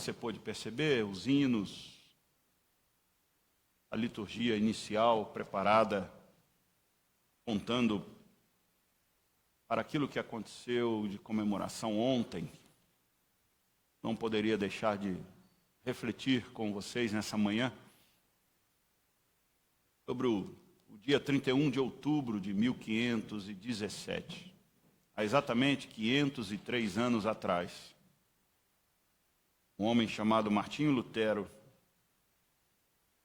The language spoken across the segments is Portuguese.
você pôde perceber, os hinos, a liturgia inicial preparada, contando para aquilo que aconteceu de comemoração ontem, não poderia deixar de refletir com vocês nessa manhã sobre o dia 31 de outubro de 1517, há exatamente 503 anos atrás. Um homem chamado Martinho Lutero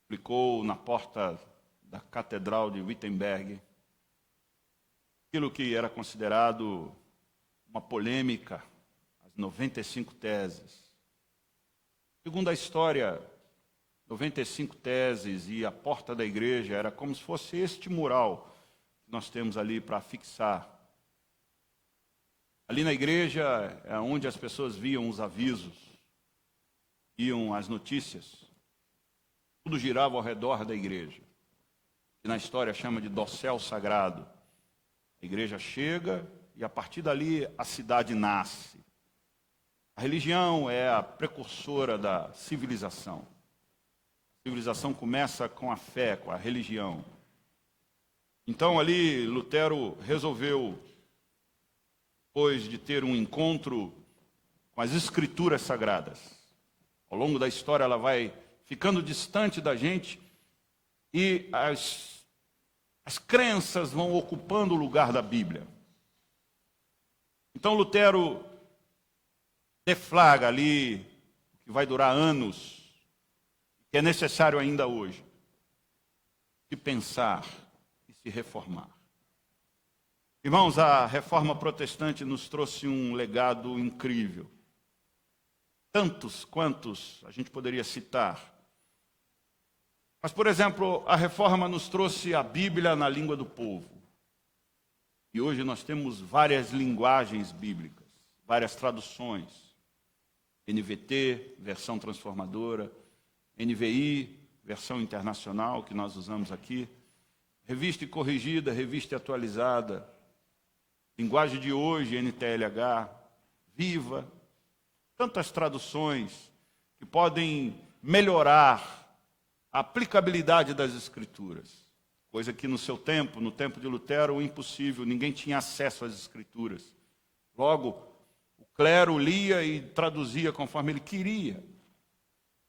publicou na porta da Catedral de Wittenberg aquilo que era considerado uma polêmica, as 95 teses. Segundo a história, 95 teses e a porta da igreja era como se fosse este mural que nós temos ali para fixar. Ali na igreja é onde as pessoas viam os avisos, iam as notícias. Tudo girava ao redor da igreja, que na história chama de dossel sagrado. A igreja chega e a partir dali a cidade nasce. A religião é a precursora da civilização. A civilização começa com a fé, com a religião. Então ali Lutero resolveu, depois de ter um encontro com as escrituras sagradas, ao longo da história ela vai ficando distante da gente e as crenças vão ocupando o lugar da Bíblia. Então Lutero deflagra ali, que vai durar anos, que é necessário ainda hoje, de pensar e se reformar. Irmãos, a reforma protestante nos trouxe um legado incrível. Tantos quantos a gente poderia citar. Mas, por exemplo, a reforma nos trouxe a Bíblia na língua do povo. E hoje nós temos várias linguagens bíblicas, várias traduções. NVT, versão transformadora, NVI, versão internacional, que nós usamos aqui, revista e corrigida, revista e atualizada, linguagem de hoje, NTLH, Viva, tantas traduções que podem melhorar a aplicabilidade das Escrituras, coisa que no seu tempo, no tempo de Lutero, impossível, ninguém tinha acesso às Escrituras. Logo, o clero lia e traduzia conforme ele queria.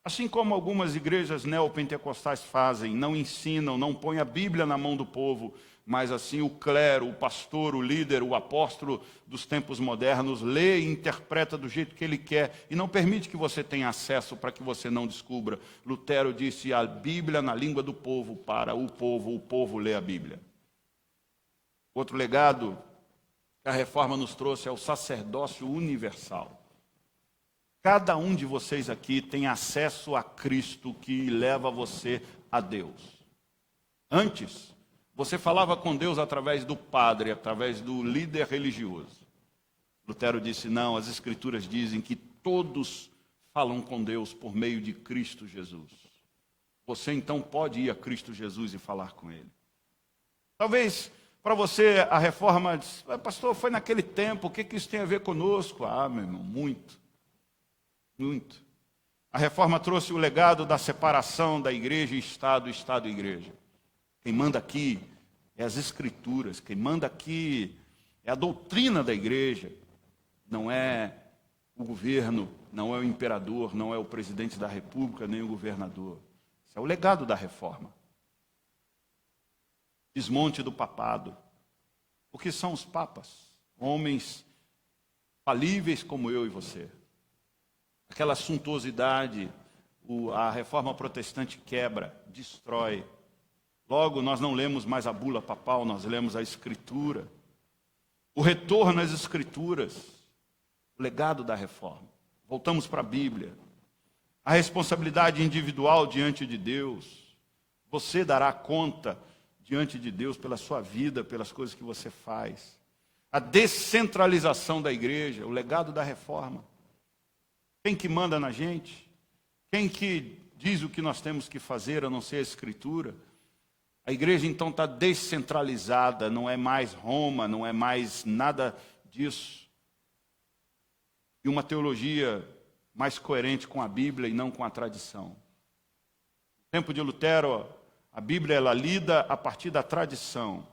Assim como algumas igrejas neopentecostais fazem, não ensinam, não põem a Bíblia na mão do povo, mas assim o clero, o pastor, o líder, o apóstolo dos tempos modernos lê e interpreta do jeito que ele quer e não permite que você tenha acesso para que você não descubra. Lutero disse a Bíblia na língua do povo para o povo lê a Bíblia. Outro legado que a reforma nos trouxe é o sacerdócio universal. Cada um de vocês aqui tem acesso a Cristo que leva você a Deus. Antes, você falava com Deus através do padre, através do líder religioso. Lutero disse, não, as Escrituras dizem que todos falam com Deus por meio de Cristo Jesus. Você então pode ir a Cristo Jesus e falar com Ele. Talvez para você a reforma diz, pastor, foi naquele tempo, o que isso tem a ver conosco? Ah, meu irmão, muito. Muito. A reforma trouxe o legado da separação da igreja e Estado e igreja. Quem manda aqui é as Escrituras, quem manda aqui é a doutrina da igreja, não é o governo, não é o imperador, não é o presidente da república, nem o governador. Esse é o legado da reforma. Desmonte do papado. O que são os papas? Homens falíveis como eu e você. Aquela suntuosidade, a reforma protestante quebra, destrói. Logo, nós não lemos mais a bula papal, nós lemos a Escritura. O retorno às Escrituras, o legado da reforma. Voltamos para a Bíblia. A responsabilidade individual diante de Deus. Você dará conta diante de Deus pela sua vida, pelas coisas que você faz. A descentralização da igreja, o legado da reforma. Quem que manda na gente? Quem que diz o que nós temos que fazer, a não ser a Escritura? A igreja então está descentralizada, não é mais Roma, não é mais nada disso. E uma teologia mais coerente com a Bíblia e não com a tradição. No tempo de Lutero, a Bíblia ela lida a partir da tradição.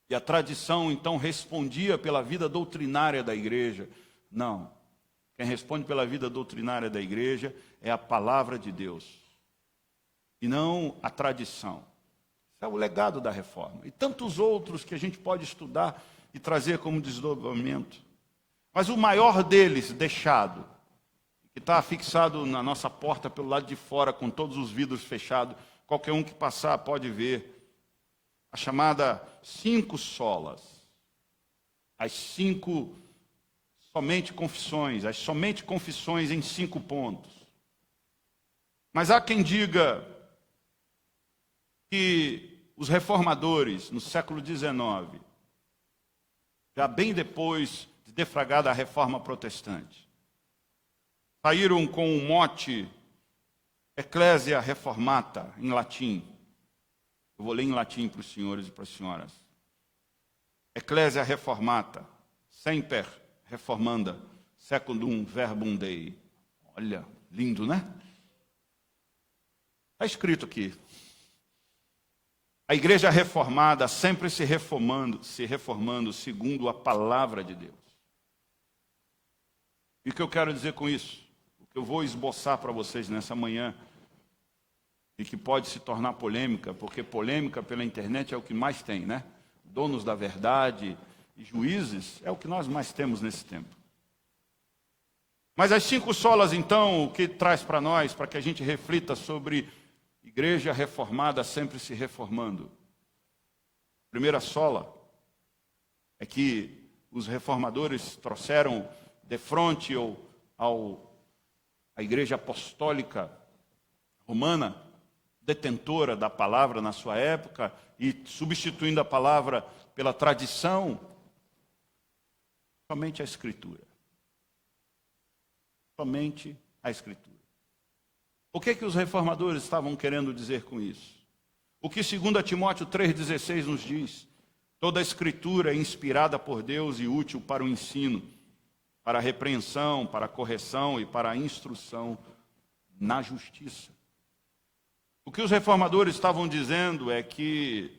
E a tradição, então, respondia pela vida doutrinária da igreja. Não. Quem responde pela vida doutrinária da igreja é a palavra de Deus. E não a tradição. Isso é o legado da reforma. E tantos outros que a gente pode estudar e trazer como desdobramento. Mas o maior deles, deixado, que está fixado na nossa porta pelo lado de fora, com todos os vidros fechados, qualquer um que passar pode ver, a chamada 5 solas, as 5 somente confissões, as somente confissões em 5 pontos. Mas há quem diga que os reformadores, no século XIX, já bem depois de deflagrada a reforma protestante, saíram com o mote Ecclesia Reformata, em latim. Eu vou ler em latim para os senhores e para as senhoras. Ecclesia Reformata, semper reformanda, secundum verbum Dei. Olha, lindo, né? Está escrito aqui. A igreja reformada sempre se reformando segundo a palavra de Deus. E o que eu quero dizer com isso? O que eu vou esboçar para vocês nessa manhã, e que pode se tornar polêmica, porque polêmica pela internet é o que mais tem, né? Donos da verdade e juízes é o que nós mais temos nesse tempo. Mas as 5 solas, então, o que traz para nós, para que a gente reflita sobre igreja reformada sempre se reformando. A primeira sola é que os reformadores trouxeram de frente à igreja apostólica romana, detentora da palavra na sua época, e substituindo a palavra pela tradição, somente a Escritura. Somente a Escritura. O que os reformadores estavam querendo dizer com isso? O que 2 Timóteo 3,16 nos diz? Toda a Escritura é inspirada por Deus e útil para o ensino, para a repreensão, para a correção e para a instrução na justiça. O que os reformadores estavam dizendo é que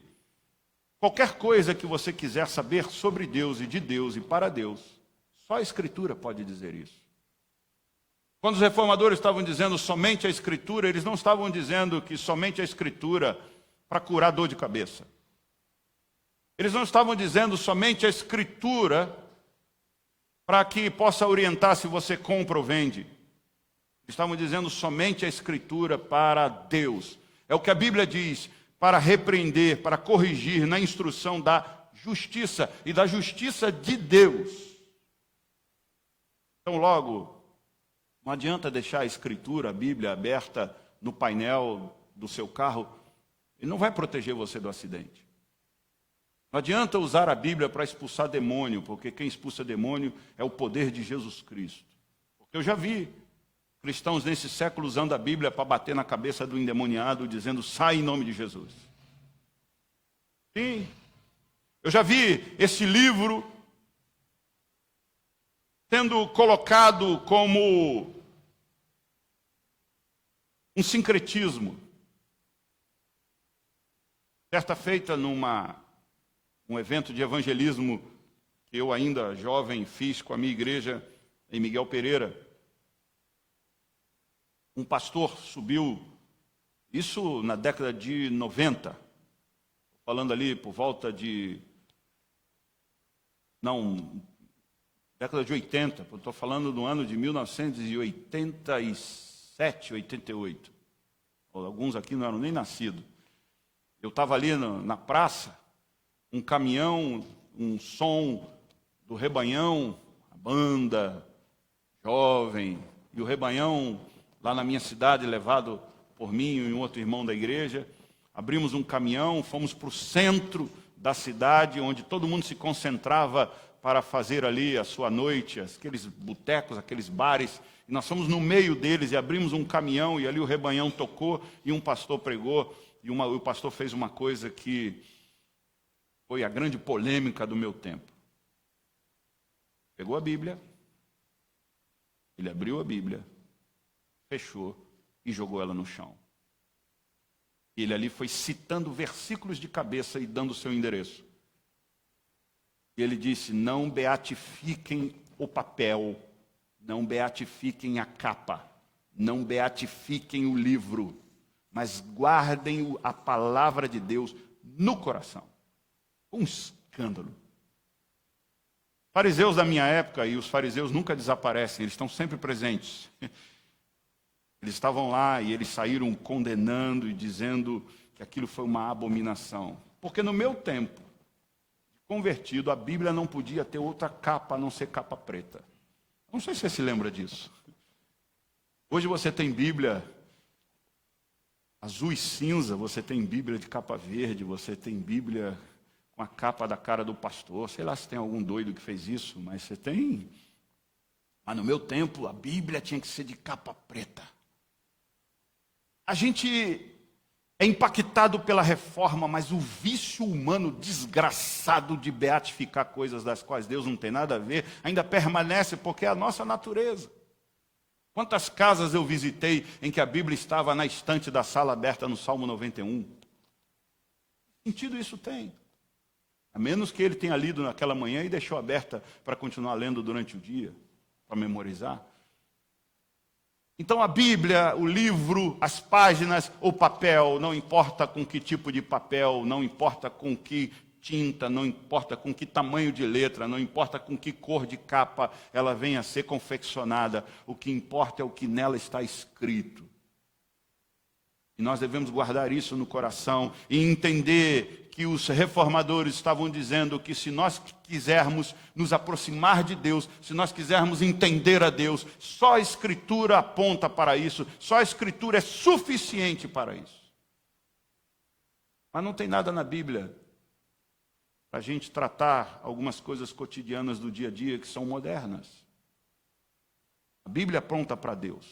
qualquer coisa que você quiser saber sobre Deus e de Deus e para Deus, só a Escritura pode dizer isso. Quando os reformadores estavam dizendo somente a Escritura, eles não estavam dizendo que somente a Escritura para curar dor de cabeça. Eles não estavam dizendo somente a Escritura para que possa orientar se você compra ou vende. Estavam dizendo somente a Escritura para Deus. É o que a Bíblia diz, para repreender, para corrigir na instrução da justiça e da justiça de Deus. Então, logo, não adianta deixar a Escritura, a Bíblia, aberta no painel do seu carro. Ele não vai proteger você do acidente. Não adianta usar a Bíblia para expulsar demônio, porque quem expulsa demônio é o poder de Jesus Cristo. Porque eu já vi cristãos nesse século usando a Bíblia para bater na cabeça do endemoniado, dizendo, sai em nome de Jesus. Sim, eu já vi esse livro sendo colocado como um sincretismo. Certa feita um evento de evangelismo que eu ainda jovem fiz com a minha igreja em Miguel Pereira, um pastor subiu, isso na década de 90, falando ali por volta de, década de 80, estou falando do ano de 1987, 88. Alguns aqui não eram nem nascidos. Eu estava ali na praça, um caminhão, um som do rebanhão, a banda, jovem, e o rebanhão lá na minha cidade, levado por mim e um outro irmão da igreja. Abrimos um caminhão, fomos para o centro da cidade, onde todo mundo se concentrava para fazer ali a sua noite, aqueles botecos, aqueles bares. E nós fomos no meio deles e abrimos um caminhão, e ali o rebanhão tocou, e um pastor pregou, e o pastor fez uma coisa que foi a grande polêmica do meu tempo. Pegou a Bíblia, Ele abriu a Bíblia, fechou e jogou ela no chão. Ele ali foi citando versículos de cabeça e dando o seu endereço. E ele disse: não beatifiquem o papel, não beatifiquem a capa, não beatifiquem o livro, mas guardem a palavra de Deus no coração. Um escândalo. Fariseus da minha época, e os fariseus nunca desaparecem, eles estão sempre presentes. Eles estavam lá e eles saíram condenando e dizendo que aquilo foi uma abominação. Porque no meu tempo, convertido, a Bíblia não podia ter outra capa a não ser capa preta. Não sei se você se lembra disso. Hoje você tem Bíblia azul e cinza, você tem Bíblia de capa verde, você tem Bíblia com a capa da cara do pastor. Sei lá se tem algum doido que fez isso, mas você tem. Mas no meu tempo, a Bíblia tinha que ser de capa preta. A gente é impactado pela reforma, mas o vício humano desgraçado de beatificar coisas das quais Deus não tem nada a ver, ainda permanece porque é a nossa natureza. Quantas casas eu visitei em que a Bíblia estava na estante da sala aberta no Salmo 91? Que sentido isso tem? A menos que ele tenha lido naquela manhã e deixou aberta para continuar lendo durante o dia, para memorizar. Então a Bíblia, o livro, as páginas, o papel, não importa com que tipo de papel, não importa com que tinta, não importa com que tamanho de letra, não importa com que cor de capa ela venha a ser confeccionada, o que importa é o que nela está escrito. E nós devemos guardar isso no coração e entender que os reformadores estavam dizendo que se nós quisermos nos aproximar de Deus, se nós quisermos entender a Deus, só a Escritura aponta para isso, só a Escritura é suficiente para isso. Mas não tem nada na Bíblia para a gente tratar algumas coisas cotidianas do dia a dia que são modernas. A Bíblia aponta para Deus.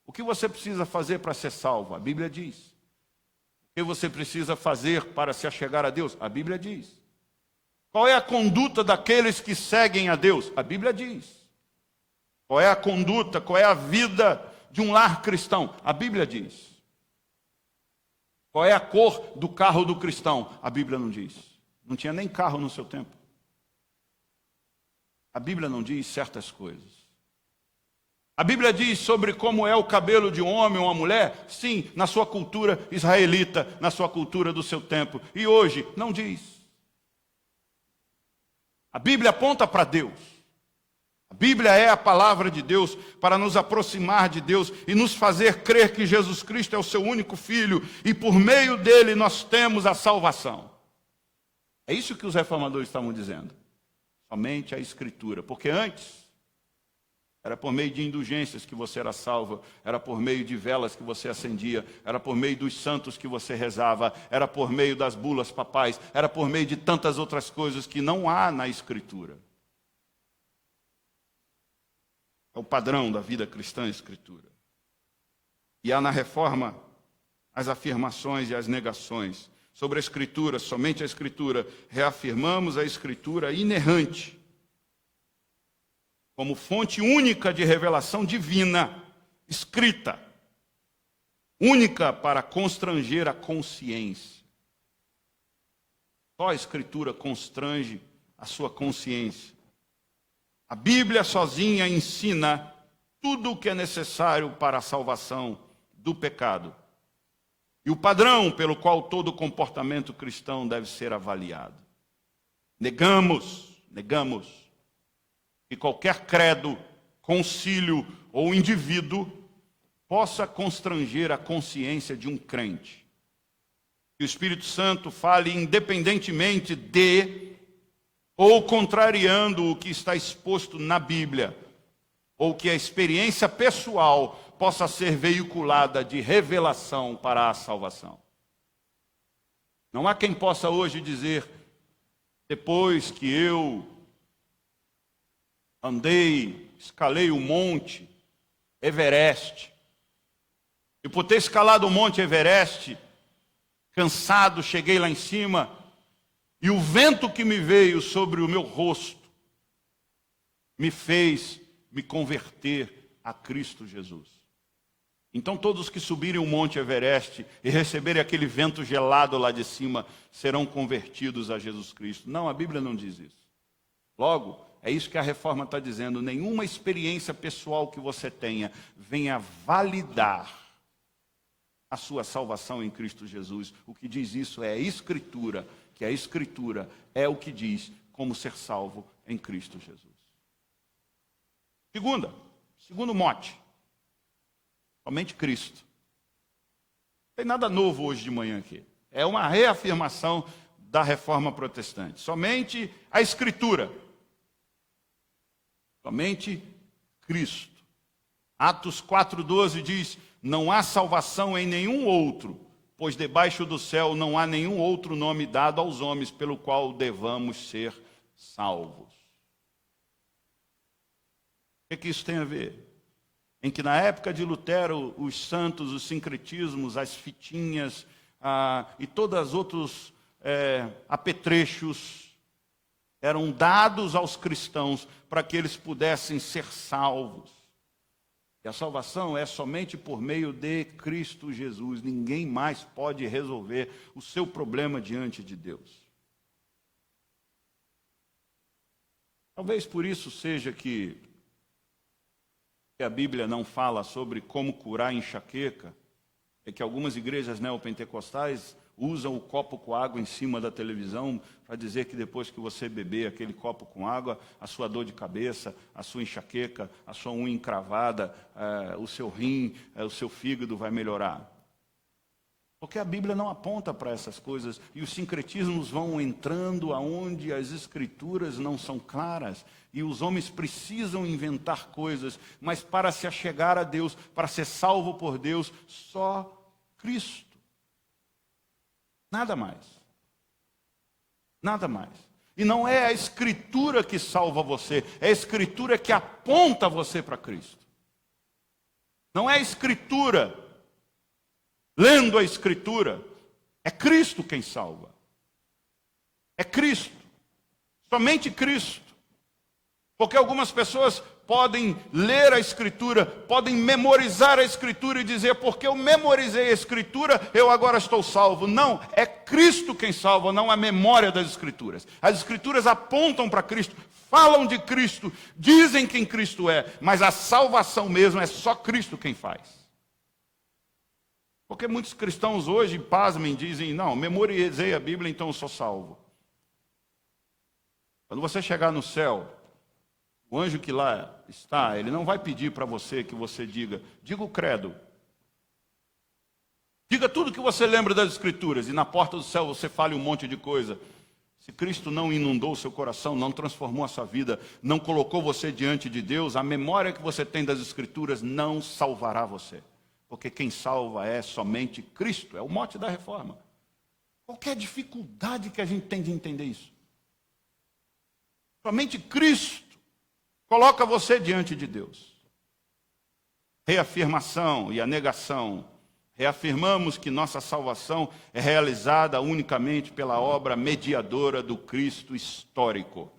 O que você precisa fazer para ser salvo? A Bíblia diz. O que você precisa fazer para se achegar a Deus? A Bíblia diz. Qual é a conduta daqueles que seguem a Deus? A Bíblia diz. Qual é a conduta, qual é a vida de um lar cristão? A Bíblia diz. Qual é a cor do carro do cristão? A Bíblia não diz. Não tinha nem carro no seu tempo. A Bíblia não diz certas coisas. A Bíblia diz sobre como é o cabelo de um homem ou uma mulher? Sim, na sua cultura israelita, na sua cultura do seu tempo. E hoje, não diz. A Bíblia aponta para Deus. A Bíblia é a palavra de Deus para nos aproximar de Deus e nos fazer crer que Jesus Cristo é o seu único Filho e por meio dele nós temos a salvação. É isso que os reformadores estavam dizendo. Somente a Escritura. Porque antes era por meio de indulgências que você era salvo, era por meio de velas que você acendia, era por meio dos santos que você rezava, era por meio das bulas papais, era por meio de tantas outras coisas que não há na Escritura. É o padrão da vida cristã, a Escritura. E há na Reforma as afirmações e as negações. Sobre a Escritura, somente a Escritura, reafirmamos a Escritura inerrante, como fonte única de revelação divina, escrita, única para constranger a consciência. Só a Escritura constrange a sua consciência. A Bíblia sozinha ensina tudo o que é necessário para a salvação do pecado. E o padrão pelo qual todo comportamento cristão deve ser avaliado. Negamos que qualquer credo, concílio ou indivíduo possa constranger a consciência de um crente. Que o Espírito Santo fale independentemente de ou contrariando o que está exposto na Bíblia, ou que a experiência pessoal possa ser veiculada de revelação para a salvação. Não há quem possa hoje dizer, depois que eu escalei o monte Everest, e por ter escalado o monte Everest, cansado, cheguei lá em cima, e o vento que me veio sobre o meu rosto me fez me converter a Cristo Jesus. Então todos que subirem o Monte Everest e receberem aquele vento gelado lá de cima serão convertidos a Jesus Cristo. Não, a Bíblia não diz isso. Logo, é isso que a reforma está dizendo. Nenhuma experiência pessoal que você tenha venha validar a sua salvação em Cristo Jesus. O que diz isso é a Escritura, que a Escritura é o que diz como ser salvo em Cristo Jesus. Segundo mote, somente Cristo. Não tem nada novo hoje de manhã aqui. É uma reafirmação da reforma protestante. Somente a Escritura. Somente Cristo. Atos 4,12 diz: não há salvação em nenhum outro, pois debaixo do céu não há nenhum outro nome dado aos homens pelo qual devamos ser salvos. O que isso tem a ver? Em que na época de Lutero, os santos, os sincretismos, as fitinhas e todos os outros apetrechos eram dados aos cristãos para que eles pudessem ser salvos. E a salvação é somente por meio de Cristo Jesus. Ninguém mais pode resolver o seu problema diante de Deus. Talvez por isso seja que a Bíblia não fala sobre como curar enxaqueca, é que algumas igrejas neopentecostais usam o copo com água em cima da televisão para dizer que depois que você beber aquele copo com água, a sua dor de cabeça, a sua enxaqueca, a sua unha encravada, o seu rim, o seu fígado vai melhorar. Porque a Bíblia não aponta para essas coisas e os sincretismos vão entrando aonde as Escrituras não são claras e os homens precisam inventar coisas, mas para se achegar a Deus, para ser salvo por Deus, só Cristo. Nada mais. Nada mais. E não é a Escritura que salva você, é a Escritura que aponta você para Cristo. Não é a Escritura, lendo a Escritura, é Cristo quem salva. É Cristo. Somente Cristo. Porque algumas pessoas podem ler a Escritura, podem memorizar a Escritura e dizer, porque eu memorizei a Escritura, eu agora estou salvo. Não, é Cristo quem salva, não a memória das Escrituras. As Escrituras apontam para Cristo, falam de Cristo, dizem quem Cristo é, mas a salvação mesmo é só Cristo quem faz. Porque muitos cristãos hoje, pasmem, dizem, não, memorizei a Bíblia, então eu sou salvo. Quando você chegar no céu, o anjo que lá está, ele não vai pedir para você que você diga o credo. Diga tudo que você lembra das Escrituras, e na porta do céu você fale um monte de coisa. Se Cristo não inundou o seu coração, não transformou a sua vida, não colocou você diante de Deus, a memória que você tem das Escrituras não salvará você. Porque quem salva é somente Cristo, é o mote da reforma. Qualquer dificuldade que a gente tem de entender isso. Somente Cristo coloca você diante de Deus. Reafirmação e a negação. Reafirmamos que nossa salvação é realizada unicamente pela obra mediadora do Cristo histórico.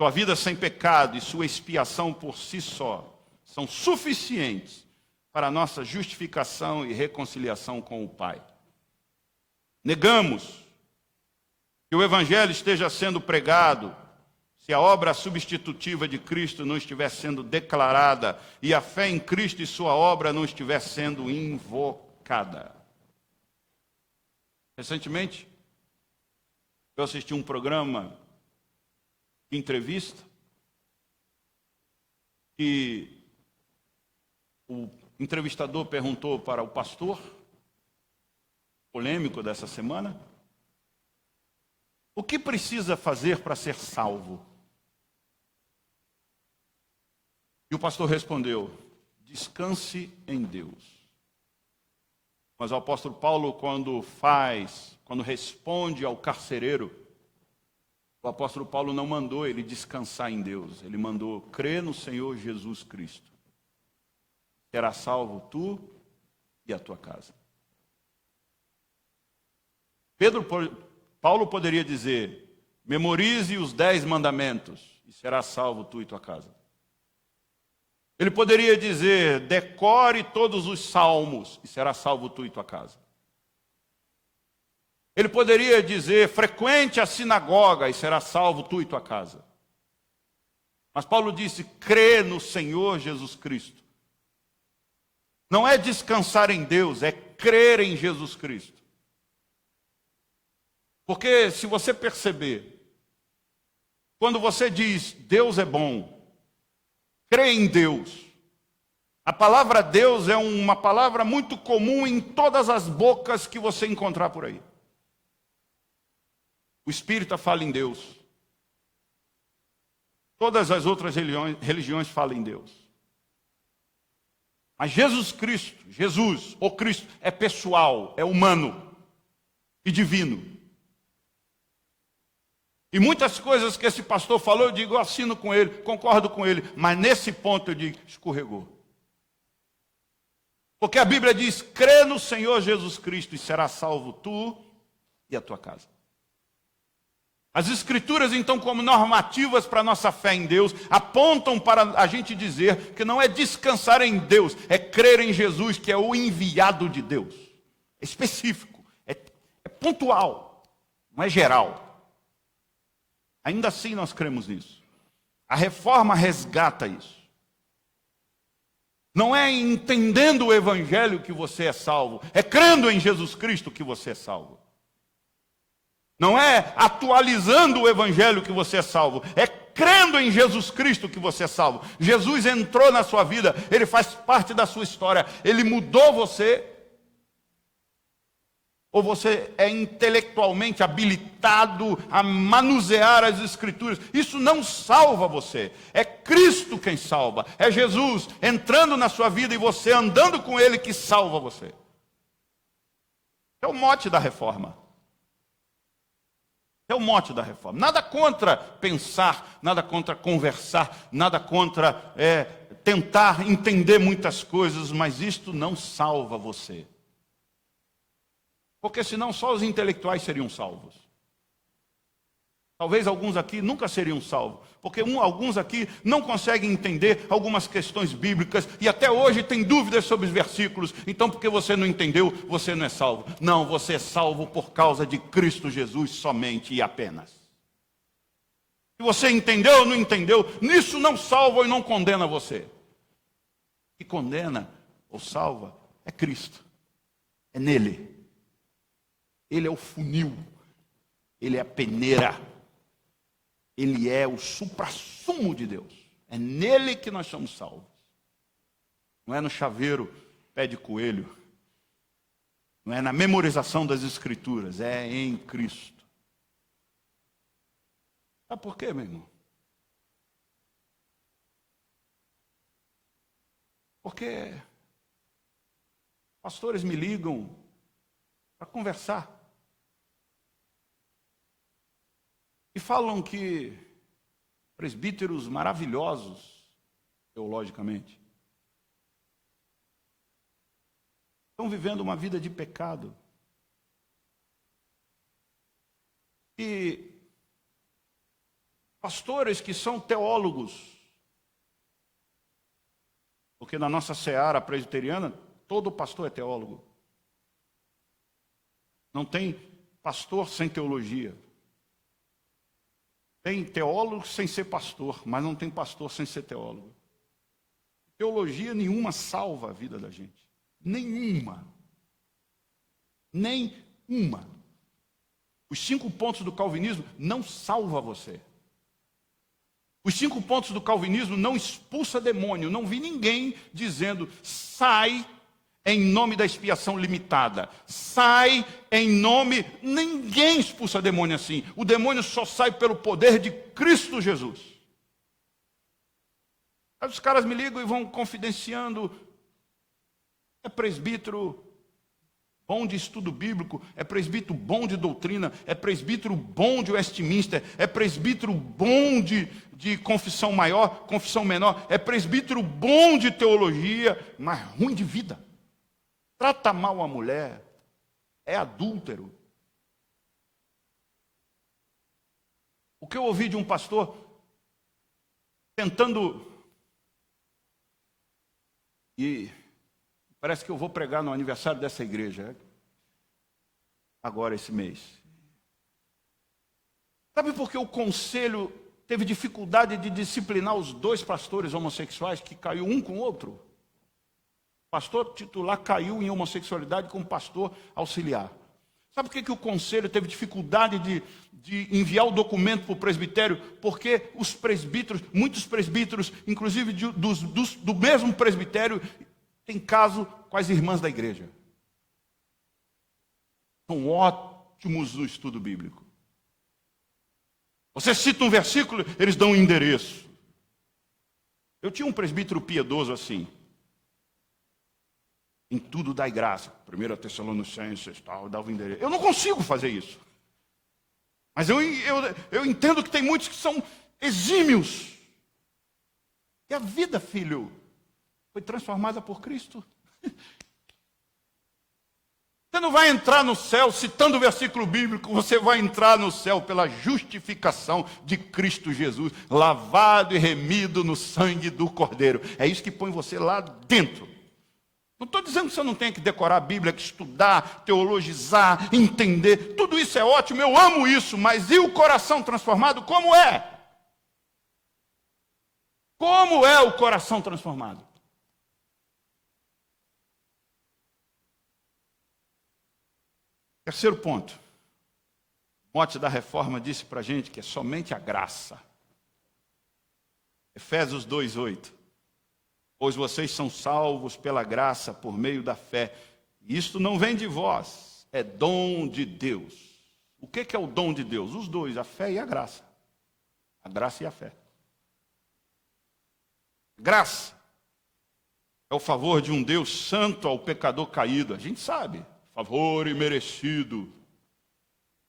Sua vida sem pecado e sua expiação por si só são suficientes para a nossa justificação e reconciliação com o Pai. Negamos que o Evangelho esteja sendo pregado se a obra substitutiva de Cristo não estiver sendo declarada e a fé em Cristo e sua obra não estiver sendo invocada. Recentemente, eu assisti um programa de entrevista e o entrevistador perguntou para o pastor, polêmico dessa semana, o que precisa fazer para ser salvo? E o pastor respondeu, descanse em Deus. Mas o apóstolo Paulo, quando responde ao carcereiro, o apóstolo Paulo não mandou ele descansar em Deus, ele mandou crer no Senhor Jesus Cristo. Será salvo tu e a tua casa. Paulo poderia dizer, memorize os 10 mandamentos e será salvo tu e tua casa. Ele poderia dizer: decore todos os salmos e será salvo tu e tua casa. Ele poderia dizer: frequente a sinagoga e será salvo tu e tua casa. Mas Paulo disse: crê no Senhor Jesus Cristo. Não é descansar em Deus, é crer em Jesus Cristo. Porque se você perceber, quando você diz Deus é bom, crê em Deus. A palavra Deus é uma palavra muito comum em todas as bocas que você encontrar por aí. O espírita fala em Deus. Todas as outras religiões falam em Deus. Mas Jesus Cristo, Jesus, o Cristo, é pessoal, é humano e divino. E muitas coisas que esse pastor falou, eu digo, eu assino com ele, concordo com ele, mas nesse ponto eu digo, escorregou. Porque a Bíblia diz: crê no Senhor Jesus Cristo e será salvo tu e a tua casa. As Escrituras, então, como normativas para a nossa fé em Deus, apontam para a gente dizer que não é descansar em Deus, é crer em Jesus, que é o enviado de Deus. É específico, é pontual, não é geral. Ainda assim nós cremos nisso. A reforma resgata isso. Não é entendendo o Evangelho que você é salvo, é crendo em Jesus Cristo que você é salvo. Não é atualizando o Evangelho que você é salvo, é crendo em Jesus Cristo que você é salvo. Jesus entrou na sua vida, Ele faz parte da sua história, Ele mudou você. Ou você é intelectualmente habilitado a manusear as Escrituras. Isso não salva você. É Cristo quem salva. É Jesus entrando na sua vida e você andando com Ele que salva você. É o mote da reforma. É o mote da reforma. Nada contra pensar, nada contra conversar, nada contra tentar entender muitas coisas, mas isto não salva você. Porque senão só os intelectuais seriam salvos. Talvez alguns aqui nunca seriam salvos. Porque alguns aqui não conseguem entender algumas questões bíblicas e até hoje tem dúvidas sobre os versículos. Então, porque você não entendeu, você não é salvo. Não, você é salvo por causa de Cristo Jesus somente e apenas. Se você entendeu ou não entendeu, nisso não salva e não condena você. O que condena ou salva é Cristo. É nele. Ele é o funil, Ele é a peneira, Ele é o suprassumo de Deus. É nele que nós somos salvos. Não é no chaveiro, pé de coelho. Não é na memorização das Escrituras, é em Cristo. Sabe por quê, meu irmão? Porque pastores me ligam para conversar. E falam que presbíteros maravilhosos, teologicamente, estão vivendo uma vida de pecado. E pastores que são teólogos, porque na nossa seara presbiteriana, todo pastor é teólogo. Não tem pastor sem teologia. Tem teólogo sem ser pastor, mas não tem pastor sem ser teólogo. Teologia nenhuma salva a vida da gente. Nenhuma. Nenhuma. Os 5 pontos do calvinismo não salva você. Os 5 pontos do calvinismo não expulsa demônio. Não vi ninguém dizendo, sai em nome da expiação limitada. Sai em nome... Ninguém expulsa demônio assim. O demônio só sai pelo poder de Cristo Jesus. Aí os caras me ligam e vão confidenciando. É presbítero bom de estudo bíblico, é presbítero bom de doutrina, é presbítero bom de Westminster, é presbítero bom de confissão maior, confissão menor, é presbítero bom de teologia, mas ruim de vida. Trata mal a mulher, é adúltero. O que eu ouvi de um pastor tentando E parece que eu vou pregar no aniversário dessa igreja, agora esse mês. Sabe por que o conselho teve dificuldade de disciplinar os dois pastores homossexuais que caiu um com o outro? O pastor titular caiu em homossexualidade com o pastor auxiliar. Sabe por que o conselho teve dificuldade de enviar o documento para o presbitério? Porque os presbíteros, muitos presbíteros, inclusive do mesmo presbitério, tem caso com as irmãs da igreja. São ótimos no estudo bíblico. Você cita um versículo, eles dão um endereço. Eu tinha um presbítero piedoso assim. Em tudo dai graça. 1 Tessalonicenses, tal, dava o endereço. Eu não consigo fazer isso. Mas eu entendo que tem muitos que são exímios. E a vida, filho, foi transformada por Cristo. Você não vai entrar no céu citando o versículo bíblico, você vai entrar no céu pela justificação de Cristo Jesus, lavado e remido no sangue do Cordeiro. É isso que põe você lá dentro. Não estou dizendo que você não tem que decorar a Bíblia, que estudar, teologizar, entender. Tudo isso é ótimo, eu amo isso, mas e o coração transformado, como é? Como é o coração transformado? Terceiro ponto. O mote da reforma disse para a gente que é somente a graça. Efésios 2:8. Pois vocês são salvos pela graça por meio da fé. Isto não vem de vós, é dom de Deus. O que é o dom de Deus? Os dois, a fé e a graça. A graça e a fé. Graça é o favor de um Deus santo ao pecador caído. A gente sabe, favor imerecido.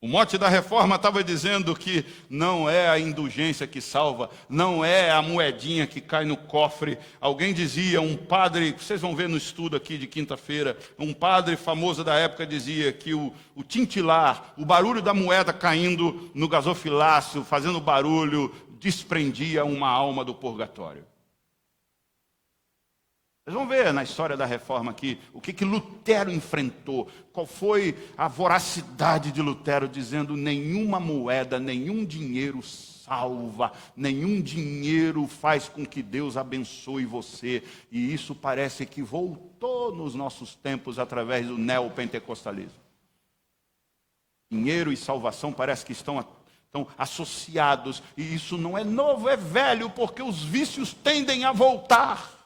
O mote da reforma estava dizendo que não é a indulgência que salva, não é a moedinha que cai no cofre. Alguém dizia, um padre, vocês vão ver no estudo aqui de quinta-feira, um padre famoso da época dizia que o tintilar, o barulho da moeda caindo no gasofilácio, fazendo barulho, desprendia uma alma do purgatório. Vocês vão ver na história da reforma aqui o que Lutero enfrentou, qual foi a voracidade de Lutero, dizendo nenhuma moeda, nenhum dinheiro salva, nenhum dinheiro faz com que Deus abençoe você. E isso parece que voltou nos nossos tempos através do neopentecostalismo. Dinheiro e salvação parece que estão associados, e isso não é novo, é velho, porque os vícios tendem a voltar.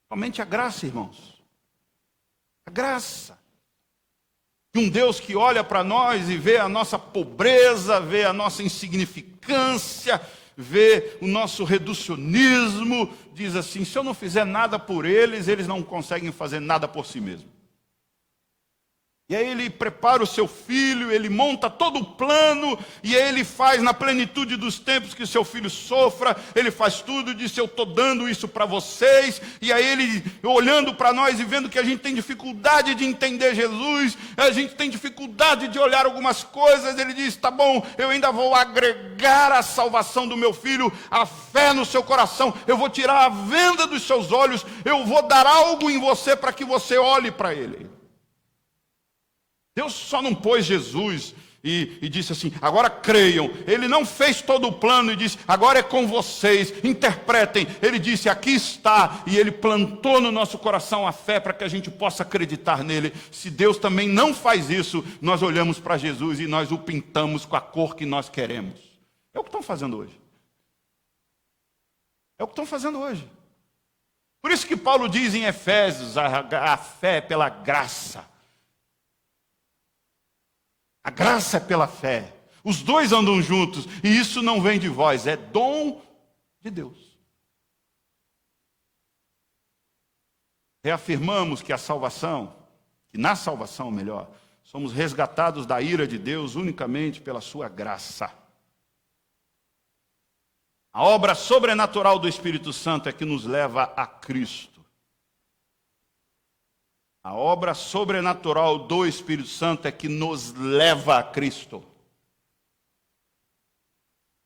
Somente a graça, irmãos. A graça. De um Deus que olha para nós e vê a nossa pobreza, vê a nossa insignificância, vê o nosso reducionismo, diz assim, se eu não fizer nada por eles, eles não conseguem fazer nada por si mesmos. E aí ele prepara o seu filho, ele monta todo o plano, e aí ele faz na plenitude dos tempos que o seu filho sofra, ele faz tudo, diz, eu estou dando isso para vocês, e aí ele olhando para nós e vendo que a gente tem dificuldade de entender Jesus, a gente tem dificuldade de olhar algumas coisas, ele diz, tá bom, eu ainda vou agregar a salvação do meu filho, a fé no seu coração, eu vou tirar a venda dos seus olhos, eu vou dar algo em você para que você olhe para ele. Deus só não pôs Jesus e disse assim, agora creiam. Ele não fez todo o plano e disse, agora é com vocês, interpretem. Ele disse, aqui está. E ele plantou no nosso coração a fé para que a gente possa acreditar nele. Se Deus também não faz isso, nós olhamos para Jesus e nós o pintamos com a cor que nós queremos. É o que estão fazendo hoje. É o que estão fazendo hoje. Por isso que Paulo diz em Efésios, a fé é pela graça. A graça é pela fé. Os dois andam juntos. E isso não vem de vós. É dom de Deus. Reafirmamos que na salvação, melhor, somos resgatados da ira de Deus unicamente pela sua graça. A obra sobrenatural do Espírito Santo é que nos leva a Cristo. A obra sobrenatural do Espírito Santo é que nos leva a Cristo.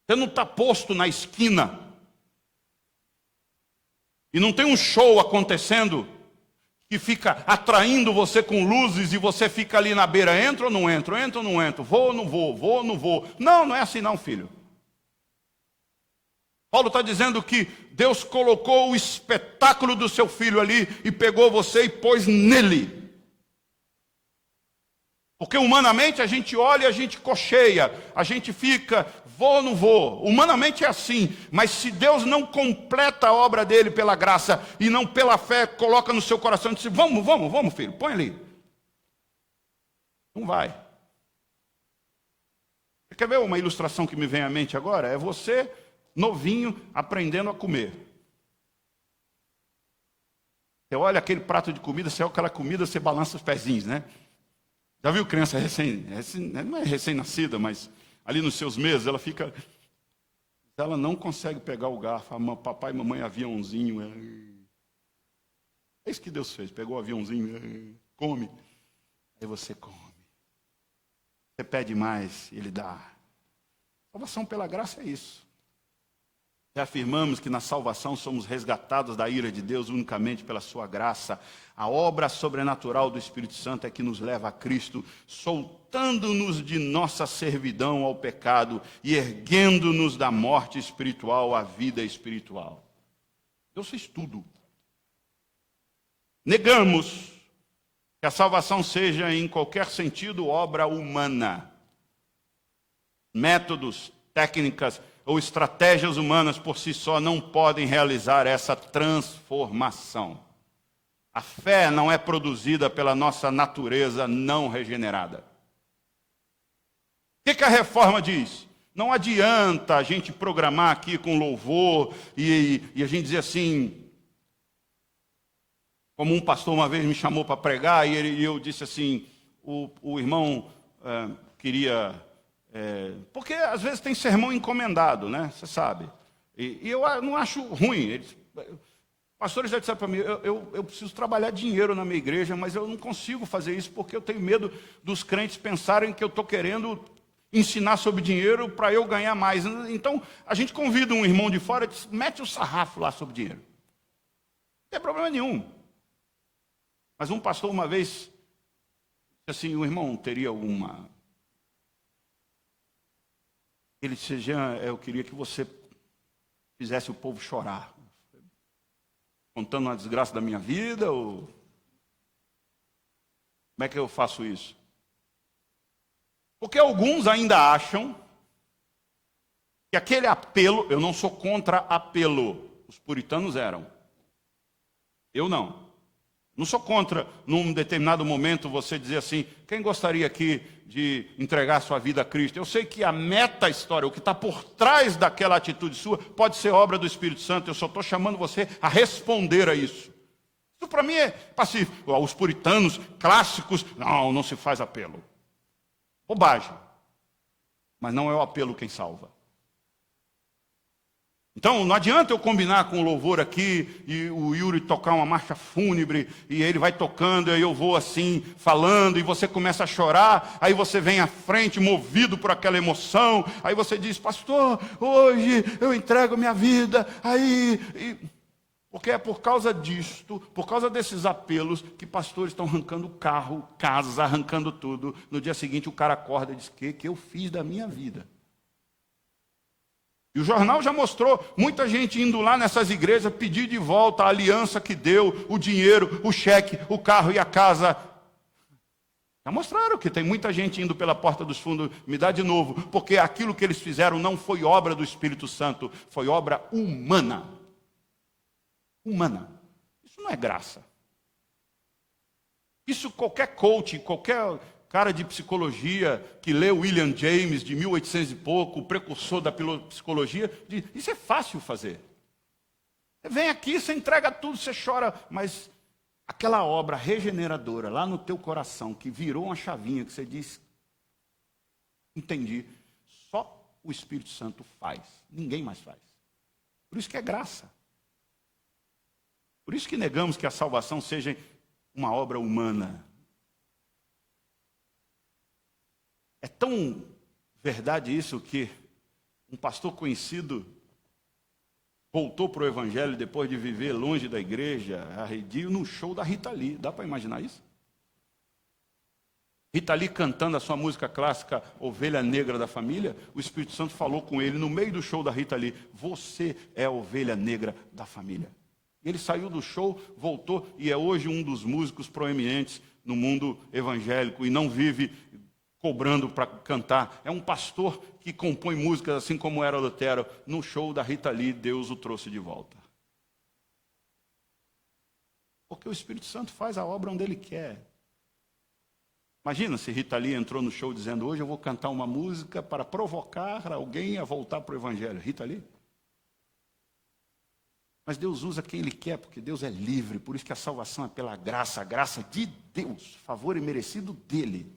Você não está posto na esquina. E não tem um show acontecendo que fica atraindo você com luzes e você fica ali na beira, entro ou não entro, entro ou não entro, vou ou não vou, vou ou não vou. Não, não é assim não, filho. Paulo está dizendo que Deus colocou o espetáculo do seu filho ali e pegou você e pôs nele. Porque humanamente a gente olha e a gente cocheia, a gente fica, vou ou não vou. Humanamente é assim, mas se Deus não completa a obra dele pela graça e não pela fé, coloca no seu coração e diz, vamos filho, põe ali. Não vai. Você quer ver uma ilustração que me vem à mente agora? É você, novinho, aprendendo a comer. Você olha aquele prato de comida, você olha aquela comida, você balança os pezinhos, né? Já viu criança não é recém-nascida, mas ali nos seus meses, ela fica... Ela não consegue pegar o garfo. Papai e mamãe, aviãozinho. É isso que Deus fez. Pegou o aviãozinho, come. Aí você come. Você pede mais, Ele dá. Salvação pela graça é isso. Reafirmamos que na salvação somos resgatados da ira de Deus unicamente pela sua graça. A obra sobrenatural do Espírito Santo é que nos leva a Cristo, soltando-nos de nossa servidão ao pecado e erguendo-nos da morte espiritual à vida espiritual. Deus fez tudo. Negamos que a salvação seja, em qualquer sentido, obra humana. Métodos, técnicas ou estratégias humanas por si só não podem realizar essa transformação. A fé não é produzida pela nossa natureza não regenerada. O que a reforma diz? Não adianta a gente programar aqui com louvor e a gente dizer assim, como um pastor uma vez me chamou para pregar e eu disse assim, o irmão queria... porque às vezes tem sermão encomendado, né? Você sabe. E eu não acho ruim. Pastores já disseram para mim, eu preciso trabalhar dinheiro na minha igreja, mas eu não consigo fazer isso porque eu tenho medo dos crentes pensarem que eu estou querendo ensinar sobre dinheiro para eu ganhar mais. Então, a gente convida um irmão de fora e diz, mete o sarrafo lá sobre dinheiro. Não tem problema nenhum. Mas um pastor uma vez disse assim, o irmão teria uma... Ele disse, Jean, eu queria que você fizesse o povo chorar. Contando uma desgraça da minha vida, ou... Como é que eu faço isso? Porque alguns ainda acham que aquele apelo, eu não sou contra apelo, os puritanos eram. Eu não. Não sou contra, num determinado momento, você dizer assim, quem gostaria aqui de entregar sua vida a Cristo? Eu sei que a meta-história, o que está por trás daquela atitude sua, pode ser obra do Espírito Santo, eu só estou chamando você a responder a isso. Isso para mim é pacífico. Os puritanos clássicos, não se faz apelo. Bobagem. Mas não é o apelo quem salva. Então, não adianta eu combinar com o louvor aqui e o Yuri tocar uma marcha fúnebre e ele vai tocando e aí eu vou assim, falando e você começa a chorar, aí você vem à frente movido por aquela emoção, aí você diz, pastor, hoje eu entrego minha vida, porque é por causa disto, por causa desses apelos, que pastores estão arrancando carro, casa, arrancando tudo. No dia seguinte o cara acorda e diz, que eu fiz da minha vida? E o jornal já mostrou muita gente indo lá nessas igrejas pedir de volta a aliança que deu, o dinheiro, o cheque, o carro e a casa. Já mostraram que tem muita gente indo pela porta dos fundos, me dá de novo, porque aquilo que eles fizeram não foi obra do Espírito Santo, foi obra humana. Humana. Isso não é graça. Isso qualquer coach, qualquer cara de psicologia que lê William James, de 1800 e pouco, o precursor da psicologia, diz, isso é fácil fazer. Você vem aqui, você entrega tudo, você chora, mas aquela obra regeneradora lá no teu coração, que virou uma chavinha, que você diz, entendi, só o Espírito Santo faz, ninguém mais faz. Por isso que é graça. Por isso que negamos que a salvação seja uma obra humana. É tão verdade isso que um pastor conhecido voltou para o Evangelho depois de viver longe da igreja, arredio, no show da Rita Lee. Dá para imaginar isso? Rita Lee cantando a sua música clássica, Ovelha Negra da Família. O Espírito Santo falou com ele no meio do show da Rita Lee: você é a ovelha negra da família. E ele saiu do show, voltou e é hoje um dos músicos proeminentes no mundo evangélico e não vive cobrando para cantar. É um pastor que compõe músicas assim como era Lutero. No show da Rita Lee, Deus o trouxe de volta. Porque o Espírito Santo faz a obra onde Ele quer. Imagina se Rita Lee entrou no show dizendo: hoje eu vou cantar uma música para provocar alguém a voltar para o Evangelho. Rita Lee? Mas Deus usa quem Ele quer, porque Deus é livre. Por isso que a salvação é pela graça, a graça de Deus, favor imerecido dEle.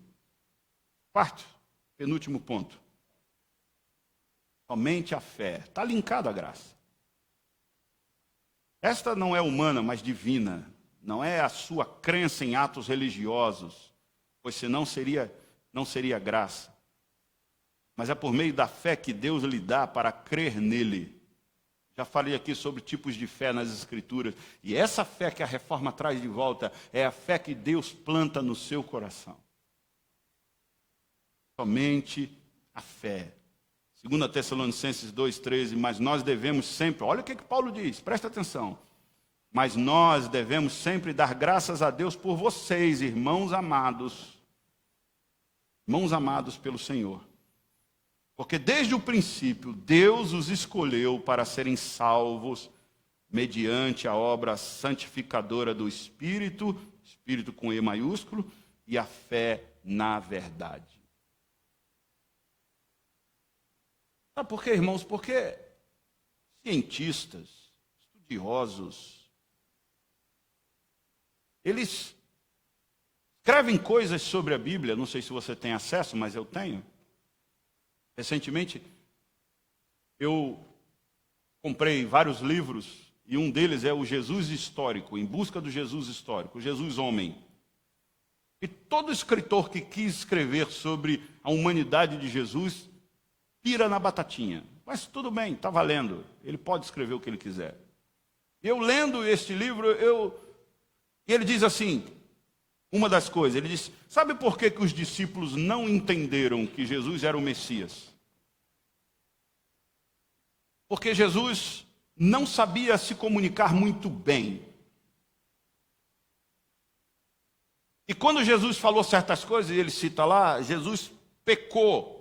Quarto, penúltimo ponto. Somente a fé. Está linkado à graça. Esta não é humana, mas divina. Não é a sua crença em atos religiosos, pois senão não seria graça. Mas é por meio da fé que Deus lhe dá para crer nele. Já falei aqui sobre tipos de fé nas Escrituras. E essa fé que a reforma traz de volta é a fé que Deus planta no seu coração. Somente a fé. 2 Tessalonicenses 2,13, mas nós devemos sempre, olha o que Paulo diz, presta atenção. Mas nós devemos sempre dar graças a Deus por vocês, irmãos amados pelo Senhor. Porque desde o princípio, Deus os escolheu para serem salvos mediante a obra santificadora do Espírito, Espírito com E maiúsculo, e a fé na verdade. Sabe por quê, irmãos? Porque cientistas, estudiosos, eles escrevem coisas sobre a Bíblia, não sei se você tem acesso, mas eu tenho. Recentemente, eu comprei vários livros, e um deles é o Jesus Histórico, Em Busca do Jesus Histórico, o Jesus Homem. E todo escritor que quis escrever sobre a humanidade de Jesus pira na batatinha. Mas tudo bem, está valendo. Ele pode escrever o que ele quiser. Eu lendo este livro, ele diz assim, uma das coisas, ele diz: sabe por que os discípulos não entenderam que Jesus era o Messias? Porque Jesus não sabia se comunicar muito bem. E quando Jesus falou certas coisas, e ele cita lá, Jesus pecou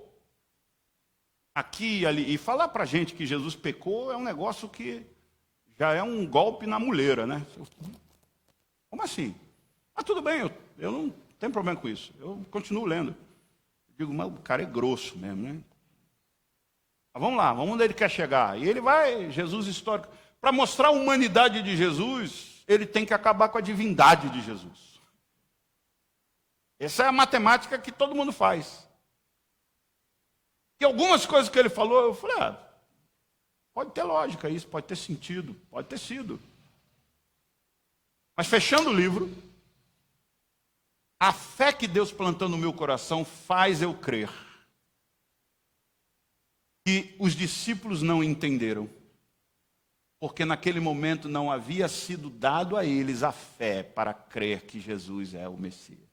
aqui e ali. E falar para a gente que Jesus pecou é um negócio que já é um golpe na muleira, né? Como assim? Mas tudo bem, eu não tenho problema com isso. Eu continuo lendo. Eu digo, mas o cara é grosso mesmo, né? Mas vamos lá, vamos onde ele quer chegar. E ele vai, Jesus histórico. Para mostrar a humanidade de Jesus, ele tem que acabar com a divindade de Jesus. Essa é a matemática que todo mundo faz. E algumas coisas que ele falou, eu falei, pode ter lógica isso, pode ter sentido, pode ter sido. Mas fechando o livro, a fé que Deus plantou no meu coração faz eu crer que os discípulos não entenderam, porque naquele momento não havia sido dado a eles a fé para crer que Jesus é o Messias.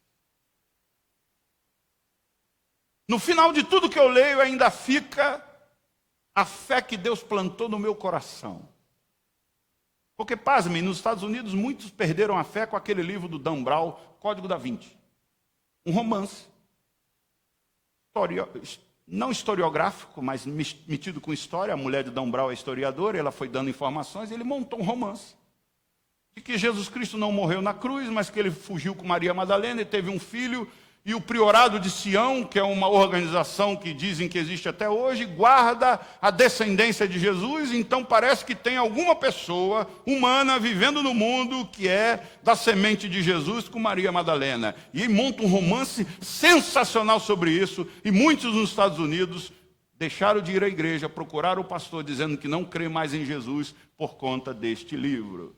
No final de tudo que eu leio, ainda fica a fé que Deus plantou no meu coração. Porque, pasmem, nos Estados Unidos, muitos perderam a fé com aquele livro do Dan Brown, Código da Vinci. Um romance. Não historiográfico, mas metido com história. A mulher de Dan Brown é historiadora, ela foi dando informações, e ele montou um romance. De que Jesus Cristo não morreu na cruz, mas que ele fugiu com Maria Madalena e teve um filho. E o Priorado de Sião, que é uma organização que dizem que existe até hoje, guarda a descendência de Jesus. Então parece que tem alguma pessoa humana vivendo no mundo que é da semente de Jesus com Maria Madalena. E monta um romance sensacional sobre isso. E muitos nos Estados Unidos deixaram de ir à igreja, procuraram o pastor dizendo que não crê mais em Jesus por conta deste livro.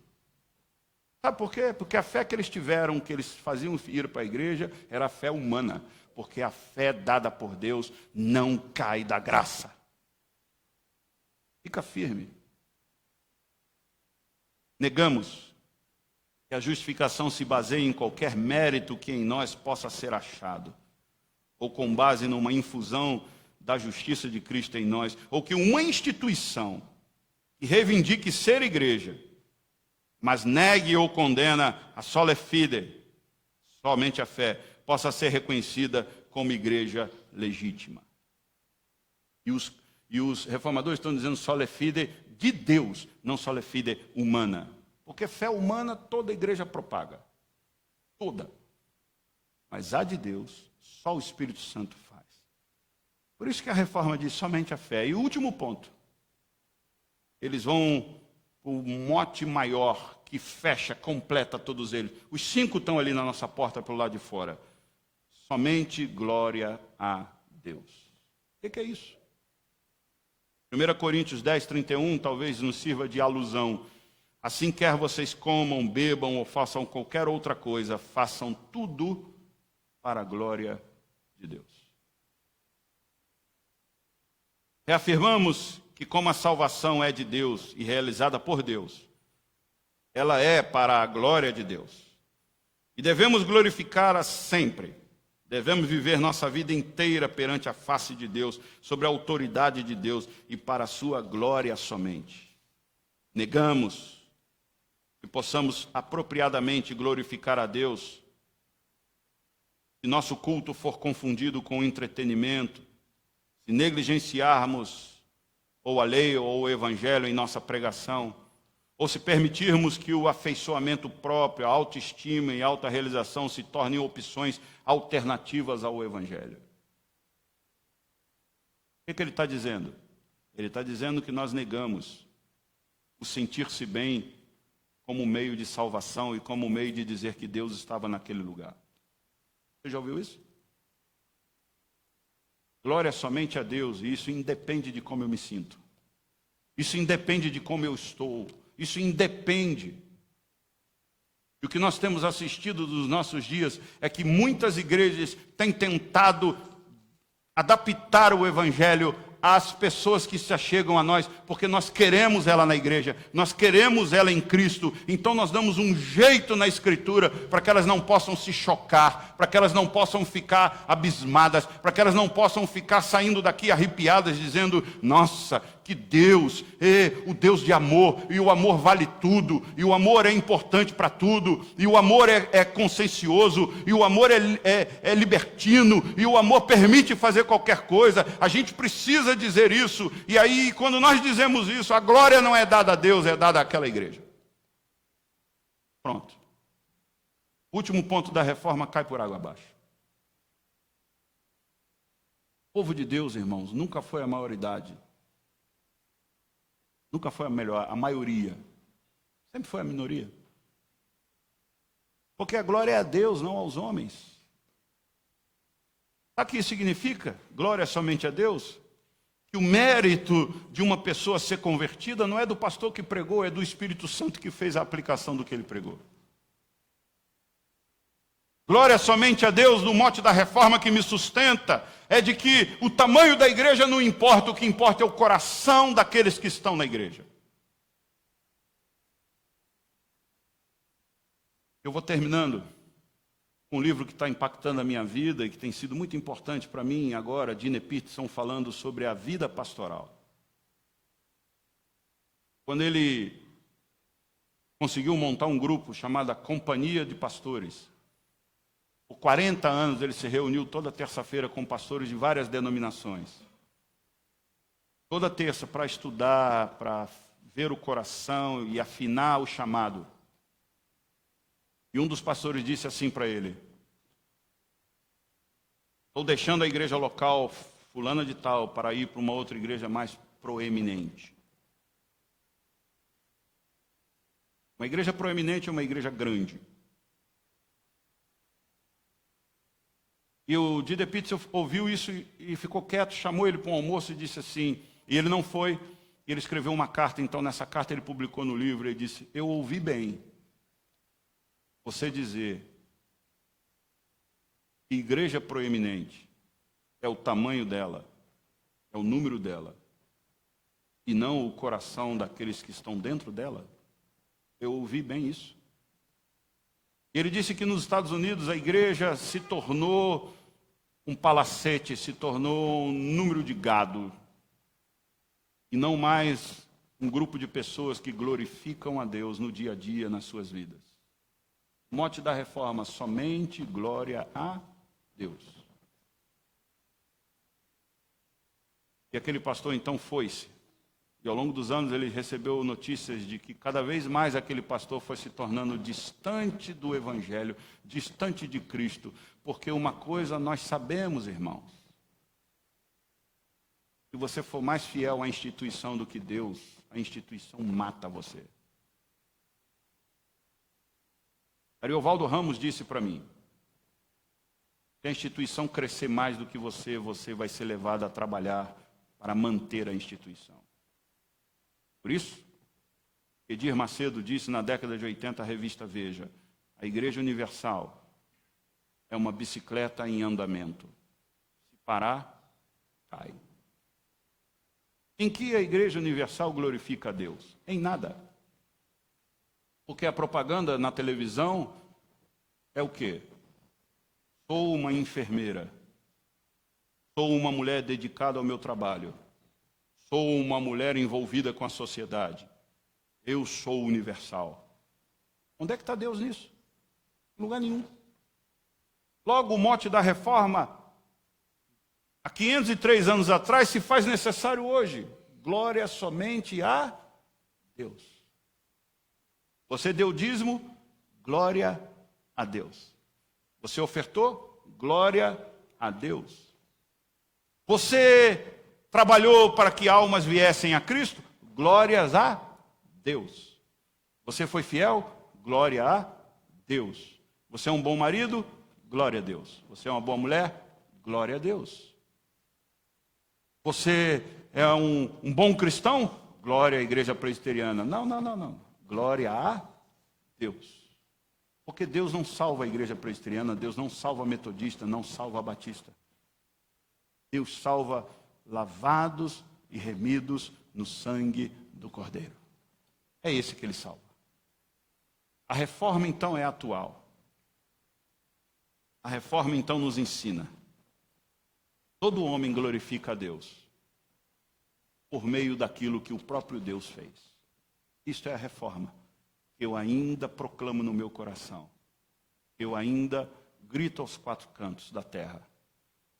Sabe por quê? Porque a fé que eles tiveram, que eles faziam ir para a igreja, era a fé humana. Porque a fé dada por Deus não cai da graça. Fica firme. Negamos que a justificação se baseie em qualquer mérito que em nós possa ser achado, ou com base numa infusão da justiça de Cristo em nós, ou que uma instituição que reivindique ser igreja, mas negue ou condena a sola fide, somente a fé, possa ser reconhecida como igreja legítima. E os reformadores estão dizendo sola fide de Deus, não sola fide humana. Porque fé humana toda igreja propaga. Toda. Mas a de Deus, só o Espírito Santo faz. Por isso que a reforma diz somente a fé. E o último ponto. Eles vão para o mote maior que fecha, completa todos eles. Os 5 estão ali na nossa porta pelo lado de fora. Somente glória a Deus. O que é isso? 1 Coríntios 10, 31 talvez nos sirva de alusão. Assim quer vocês comam, bebam ou façam qualquer outra coisa, façam tudo para a glória de Deus. Reafirmamos que como a salvação é de Deus e realizada por Deus, ela é para a glória de Deus. E devemos glorificá-la sempre. Devemos viver nossa vida inteira perante a face de Deus, sobre a autoridade de Deus e para a sua glória somente. Negamos que possamos apropriadamente glorificar a Deus, se nosso culto for confundido com entretenimento, se negligenciarmos ou a lei ou o evangelho em nossa pregação, ou se permitirmos que o afeiçoamento próprio, a autoestima e a autorrealização se tornem opções alternativas ao evangelho. O que ele está dizendo? Ele está dizendo que nós negamos o sentir-se bem como meio de salvação e como meio de dizer que Deus estava naquele lugar. Você já ouviu isso? Glória somente a Deus, e isso independe de como eu me sinto. Isso independe de como eu estou. Isso independe. E o que nós temos assistido nos nossos dias é que muitas igrejas têm tentado adaptar o evangelho às pessoas que se achegam a nós, porque nós queremos ela na igreja, nós queremos ela em Cristo, então nós damos um jeito na Escritura para que elas não possam se chocar, para que elas não possam ficar abismadas, para que elas não possam ficar saindo daqui arrepiadas, dizendo, nossa, que Deus é o Deus de amor, e o amor vale tudo, e o amor é importante para tudo, e o amor é consciencioso, e o amor é libertino, e o amor permite fazer qualquer coisa. A gente precisa dizer isso, e aí quando nós dizemos isso, a glória não é dada a Deus, é dada àquela igreja. Pronto. O último ponto da reforma cai por água abaixo. O povo de Deus, irmãos, nunca foi a maioridade. Nunca foi a maioria. Sempre foi a minoria. Porque a glória é a Deus, não aos homens. Sabe o que isso significa? Glória somente a Deus? Que o mérito de uma pessoa ser convertida não é do pastor que pregou, é do Espírito Santo que fez a aplicação do que ele pregou. Glória somente a Deus, no mote da reforma que me sustenta, é de que o tamanho da igreja não importa, o que importa é o coração daqueles que estão na igreja. Eu vou terminando com um livro que está impactando a minha vida e que tem sido muito importante para mim agora, Gene Peterson, falando sobre a vida pastoral. Quando ele conseguiu montar um grupo chamado Companhia de Pastores, por 40 anos ele se reuniu toda terça-feira com pastores de várias denominações. Toda terça para estudar, para ver o coração e afinar o chamado. E um dos pastores disse assim para ele: estou deixando a igreja local fulana de tal para ir para uma outra igreja mais proeminente. Uma igreja proeminente é uma igreja grande. E o Gene Peterson ouviu isso e ficou quieto, chamou ele para um almoço e disse assim, e ele não foi, e ele escreveu uma carta, então nessa carta ele publicou no livro, ele disse: eu ouvi bem você dizer que igreja proeminente é o tamanho dela, é o número dela, e não o coração daqueles que estão dentro dela. Eu ouvi bem isso. Ele disse que nos Estados Unidos a igreja se tornou um palacete, se tornou um número de gado, e não mais um grupo de pessoas que glorificam a Deus no dia a dia, nas suas vidas. O mote da reforma: somente glória a Deus. E aquele pastor então foi-se. E ao longo dos anos ele recebeu notícias de que cada vez mais aquele pastor foi se tornando distante do Evangelho, distante de Cristo. Porque uma coisa nós sabemos, irmãos: se você for mais fiel à instituição do que Deus, a instituição mata você. Ariovaldo Ramos disse para mim: se a instituição crescer mais do que você, você vai ser levado a trabalhar para manter a instituição. Por isso, Edir Macedo disse na década de 80 à revista Veja: a Igreja Universal é uma bicicleta em andamento. Se parar, cai. Em que a Igreja Universal glorifica a Deus? Em nada. Porque a propaganda na televisão é o quê? Sou uma enfermeira. Sou uma mulher dedicada ao meu trabalho. Sou uma mulher envolvida com a sociedade. Eu sou universal. Onde é que está Deus nisso? Em lugar nenhum. Logo, o mote da reforma, há 503 anos atrás, se faz necessário hoje. Glória somente a Deus. Você deu dízimo? Glória a Deus. Você ofertou? Glória a Deus. Você trabalhou para que almas viessem a Cristo? Glórias a Deus. Você foi fiel? Glória a Deus. Você é um bom marido? Glória a Deus. Você é uma boa mulher? Glória a Deus. Você é um bom cristão? Glória à Igreja Presbiteriana. Não. Glória a Deus. Porque Deus não salva a Igreja Presbiteriana, Deus não salva a Metodista, não salva a Batista. Deus salva lavados e remidos no sangue do Cordeiro. É esse que Ele salva. A reforma, então, é atual. A reforma, então, nos ensina. Todo homem glorifica a Deus por meio daquilo que o próprio Deus fez. Isto é a reforma. Eu ainda proclamo no meu coração. Eu ainda grito aos quatro cantos da terra.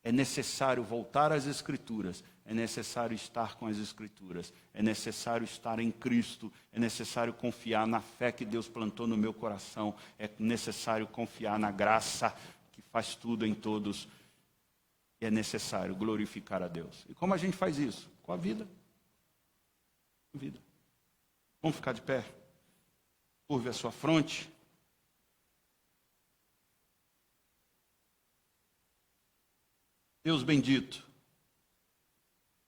É necessário voltar às Escrituras, é necessário estar com as Escrituras, é necessário estar em Cristo, é necessário confiar na fé que Deus plantou no meu coração, é necessário confiar na graça que faz tudo em todos, e é necessário glorificar a Deus. E como a gente faz isso? Com a vida. Com a vida. Vamos ficar de pé? Curve a sua fronte. Deus bendito,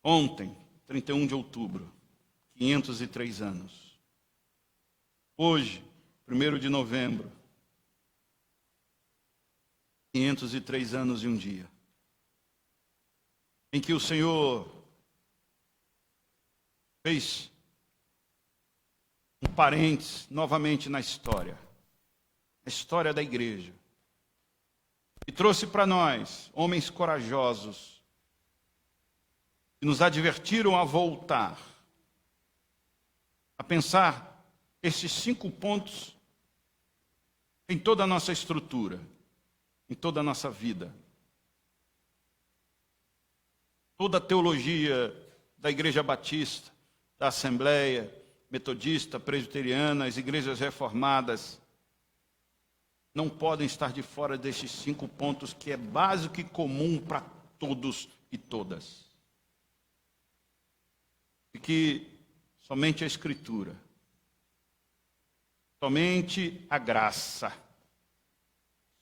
ontem, 31 de outubro, 503 anos. Hoje, 1º de novembro, 503 anos e um dia. Em que o Senhor fez um parênteses novamente na história. A história da igreja. E trouxe para nós homens corajosos que nos advertiram a voltar, a pensar esses 5 pontos em toda a nossa estrutura, em toda a nossa vida. Toda a teologia da Igreja Batista, da Assembleia Metodista, Presbiteriana, as igrejas reformadas, não podem estar de fora destes 5 pontos que é básico e comum para todos e todas. E que somente a Escritura, somente a graça,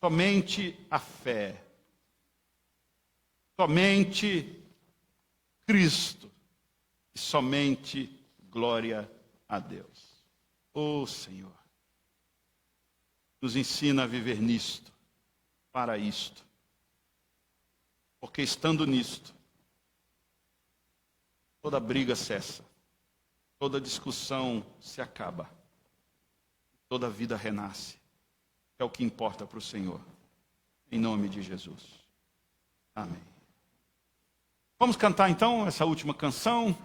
somente a fé, somente Cristo e somente glória a Deus. Ó Senhor, nos ensina a viver nisto, para isto. Porque estando nisto, toda briga cessa, toda discussão se acaba. toda a vida renasce. É o que importa para o Senhor. Em nome de Jesus. Amém. Vamos cantar então essa última canção.